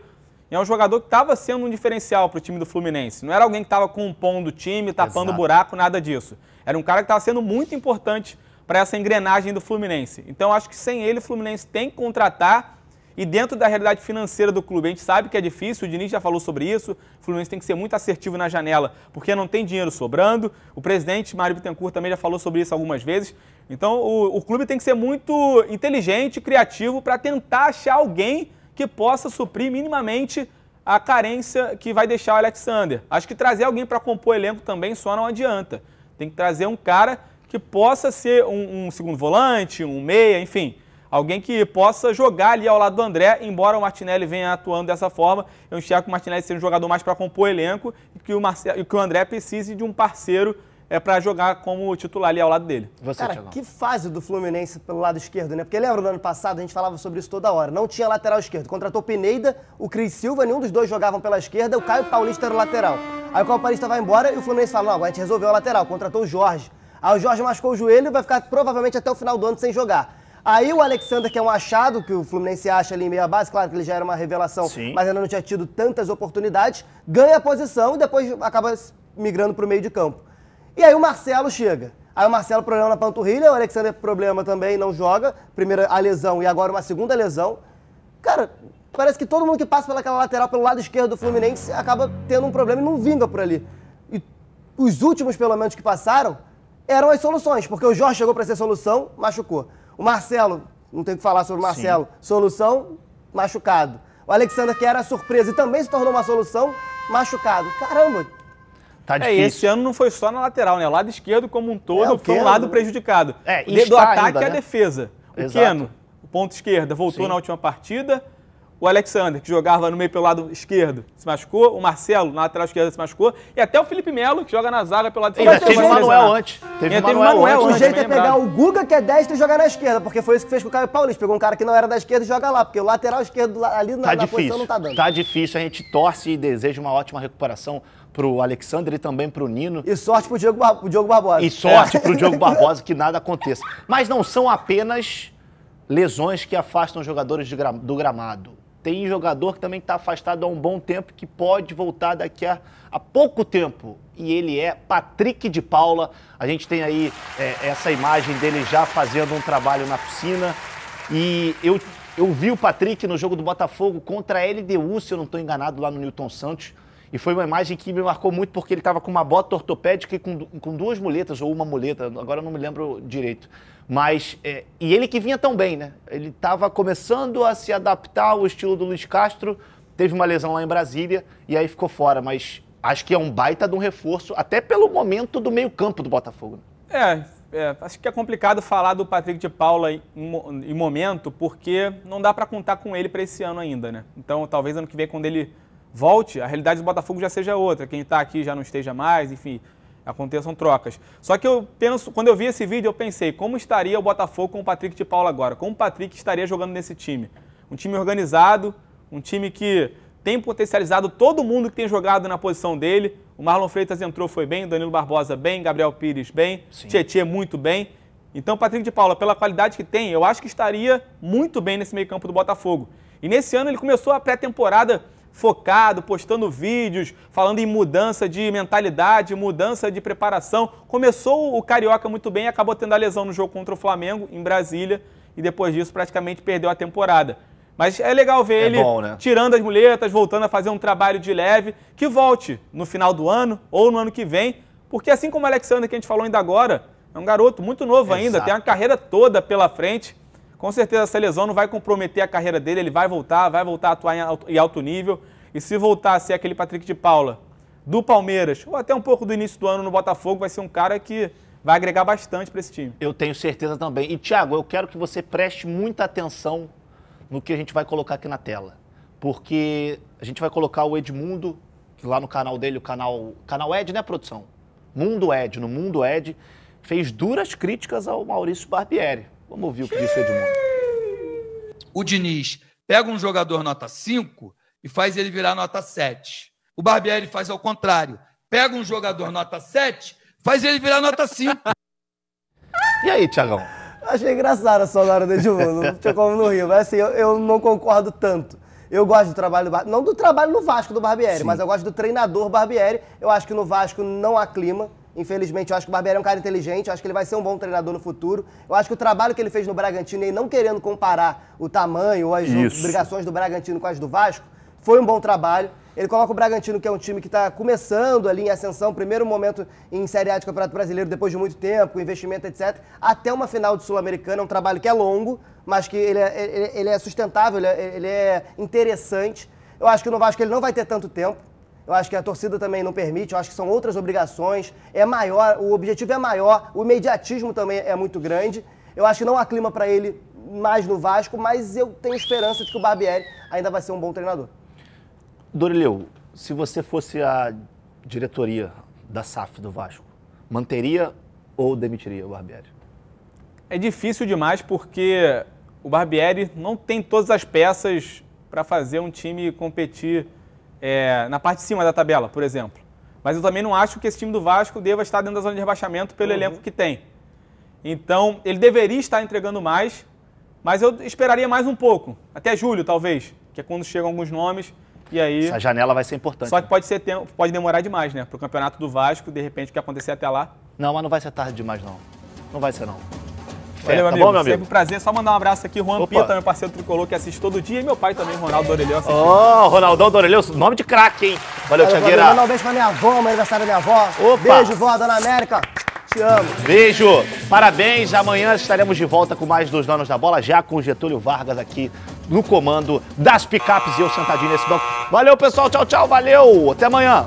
E é um jogador que estava sendo um diferencial para o time do Fluminense. Não era alguém que estava compondo o time, tapando o buraco, nada disso. Era um cara que estava sendo muito importante para essa engrenagem do Fluminense. Então, acho que sem ele, o Fluminense tem que contratar. E dentro da realidade financeira do clube, a gente sabe que é difícil, o Diniz já falou sobre isso, o Fluminense tem que ser muito assertivo na janela, porque não tem dinheiro sobrando. O presidente, Mário Bittencourt, também já falou sobre isso algumas vezes. Então, o clube tem que ser muito inteligente, criativo, para tentar achar alguém que possa suprir minimamente a carência que vai deixar o Alexander. Acho que trazer alguém para compor o elenco também só não adianta. Tem que trazer um cara que possa ser um segundo volante, um meia, enfim, alguém que possa jogar ali ao lado do André, embora o Martinelli venha atuando dessa forma. Eu enxergo que o Martinelli seja um jogador mais para compor o elenco e que o André precise de um parceiro para jogar como titular ali ao lado dele. Cara, que fase do Fluminense pelo lado esquerdo, né? Porque lembra no ano passado, a gente falava sobre isso toda hora. Não tinha lateral esquerdo. Contratou o Pineda, o Cris Silva, nenhum dos dois jogavam pela esquerda, o Caio Paulista era o lateral. Aí o Caio Paulista vai embora e o Fluminense fala, não, agora a gente resolveu a lateral. Contratou o Jorge. Aí o Jorge machucou o joelho e vai ficar provavelmente até o final do ano sem jogar. Aí o Alexander, que é um achado, que o Fluminense acha ali em meia base, claro que ele já era uma revelação, mas ainda não tinha tido tantas oportunidades, ganha a posição e depois acaba migrando para o meio de campo. E aí o Marcelo chega. Aí o Marcelo, problema na panturrilha, o Alexander, problema também, não joga. Primeiro a lesão e agora uma segunda lesão. Cara, parece que todo mundo que passa pelaquela lateral, pelo lado esquerdo do Fluminense, acaba tendo um problema e não vinga por ali. E os últimos, pelo menos, que passaram, eram as soluções, porque o Jorge chegou para ser solução, machucou. O Marcelo, não tem o que falar sobre o Marcelo, solução, machucado. O Alexander, que era a surpresa e também se tornou uma solução, machucado. Caramba! Tá difícil. Esse ano não foi só na lateral, né? O lado esquerdo como um todo foi um lado prejudicado. E do ataque ainda, à defesa. O Keno, o ponto esquerda, voltou na última partida. O Alexander, que jogava no meio pelo lado esquerdo, se machucou. O Marcelo, na lateral esquerda, se machucou. E até o Felipe Melo, que joga na zaga pelo lado esquerdo. Teve o Manuel antes. Teve o Manuel antes. O jeito é pegar o Guga, que é destro, e jogar na esquerda, porque foi isso que fez com o Caio Paulista. Pegou um cara que não era da esquerda e joga lá, porque o lateral esquerdo ali na posição não tá dando. Tá difícil, a gente torce e deseja uma ótima recuperação pro Alexander e também pro Nino. E sorte pro Diogo Barbosa. E sorte pro Diogo Barbosa, que nada aconteça. Mas não são apenas lesões que afastam os jogadores do gramado. Tem jogador que também está afastado há um bom tempo, que pode voltar daqui a pouco tempo. E ele é Patrick de Paula. A gente tem aí essa imagem dele já fazendo um trabalho na piscina. E eu vi o Patrick no jogo do Botafogo contra a LDU, se eu não estou enganado, lá no Newton Santos. E foi uma imagem que me marcou muito, porque ele estava com uma bota ortopédica e com 2 muletas, ou uma muleta, agora eu não me lembro direito. Mas, e ele que vinha tão bem, né? Ele estava começando a se adaptar ao estilo do Luiz Castro, teve uma lesão lá em Brasília e aí ficou fora. Mas acho que é um baita de um reforço, até pelo momento do meio-campo do Botafogo. Acho que é complicado falar do Patrick de Paula em momento, porque não dá para contar com ele para esse ano ainda, né? Então, talvez ano que vem, quando ele volte, a realidade do Botafogo já seja outra. Quem está aqui já não esteja mais, enfim, aconteçam trocas. Só que eu penso, quando eu vi esse vídeo, eu pensei, como estaria o Botafogo com o Patrick de Paula agora? Como o Patrick estaria jogando nesse time? Um time organizado, um time que tem potencializado todo mundo que tem jogado na posição dele. O Marlon Freitas entrou, foi bem, o Danilo Barbosa bem, Gabriel Pires bem, Tietê muito bem. Então o Patrick de Paula, pela qualidade que tem, eu acho que estaria muito bem nesse meio campo do Botafogo. E nesse ano ele começou a pré-temporada focado, postando vídeos, falando em mudança de mentalidade, mudança de preparação. Começou o Carioca muito bem e acabou tendo a lesão no jogo contra o Flamengo, em Brasília, e depois disso praticamente perdeu a temporada. Mas é legal ver ele tirando as muletas, voltando a fazer um trabalho de leve, que volte no final do ano ou no ano que vem, porque assim como o Alexander, que a gente falou ainda agora, é um garoto muito novo ainda, tem a carreira toda pela frente. Com certeza essa lesão não vai comprometer a carreira dele, ele vai voltar a atuar em alto nível. E se voltar a ser aquele Patrick de Paula do Palmeiras, ou até um pouco do início do ano no Botafogo, vai ser um cara que vai agregar bastante para esse time. Eu tenho certeza também. E, Thiago, eu quero que você preste muita atenção no que a gente vai colocar aqui na tela. Porque a gente vai colocar o Edmundo, que lá no canal dele, o canal Ed, né, produção? Mundo Ed. No Mundo Ed, fez duras críticas ao Maurício Barbieri. Vamos ouvir o que disse o Edmundo. O Diniz pega um jogador nota 5 e faz ele virar nota 7. O Barbieri faz ao contrário. Pega um jogador nota 7, faz ele virar nota 5. E aí, Thiagão? Achei engraçado a sonora do Edmundo, não tinha como não rir, mas assim, eu não concordo tanto. Eu gosto do trabalho do Barbieri, não do trabalho no Vasco do Barbieri, mas eu gosto do treinador Barbieri. Eu acho que no Vasco não há clima. Infelizmente, eu acho que o Barbieri é um cara inteligente, eu acho que ele vai ser um bom treinador no futuro. Eu acho que o trabalho que ele fez no Bragantino, e não querendo comparar o tamanho ou as obrigações do Bragantino com as do Vasco, foi um bom trabalho. Ele coloca o Bragantino, que é um time que está começando ali em ascensão, primeiro momento em Série A de Campeonato Brasileiro, depois de muito tempo, com investimento, etc., até uma final de Sul-Americana. É um trabalho que é longo, mas que ele é sustentável, ele é interessante. Eu acho que no Vasco ele não vai ter tanto tempo. Eu acho que a torcida também não permite, eu acho que são outras obrigações, é maior, o objetivo é maior, o imediatismo também é muito grande. Eu acho que não há clima para ele mais no Vasco, mas eu tenho esperança de que o Barbieri ainda vai ser um bom treinador. Dorileu, se você fosse a diretoria da SAF do Vasco, manteria ou demitiria o Barbieri? É difícil demais porque o Barbieri não tem todas as peças para fazer um time competir na parte de cima da tabela, por exemplo. Mas eu também não acho que esse time do Vasco deva estar dentro da zona de rebaixamento pelo elenco que tem. Então, ele deveria estar entregando mais, mas eu esperaria mais um pouco. Até julho, talvez, que é quando chegam alguns nomes. E aí, essa janela vai ser importante. Só que pode demorar demais, né? Para o campeonato do Vasco, de repente, o que acontecer até lá. Não, mas não vai ser tarde demais, não. Não vai ser, não. Valeu, amigo. Bom, meu amigo? Sempre um prazer. Só mandar um abraço aqui. Juan Pita, meu parceiro tricolor, que assiste todo dia. E meu pai também, Ronaldo Dorelheu. Ronaldão Dorelheu, nome de craque, hein? Valeu, Thiagueira. Mandar um beijo pra minha avó, aniversário da minha avó. Beijo, vó, Dona América. Te amo. Beijo. Parabéns. Amanhã estaremos de volta com mais dos Donos da Bola, já com o Getúlio Vargas aqui no comando das picapes e eu sentadinho nesse banco. Valeu, pessoal. Tchau, tchau. Valeu. Até amanhã.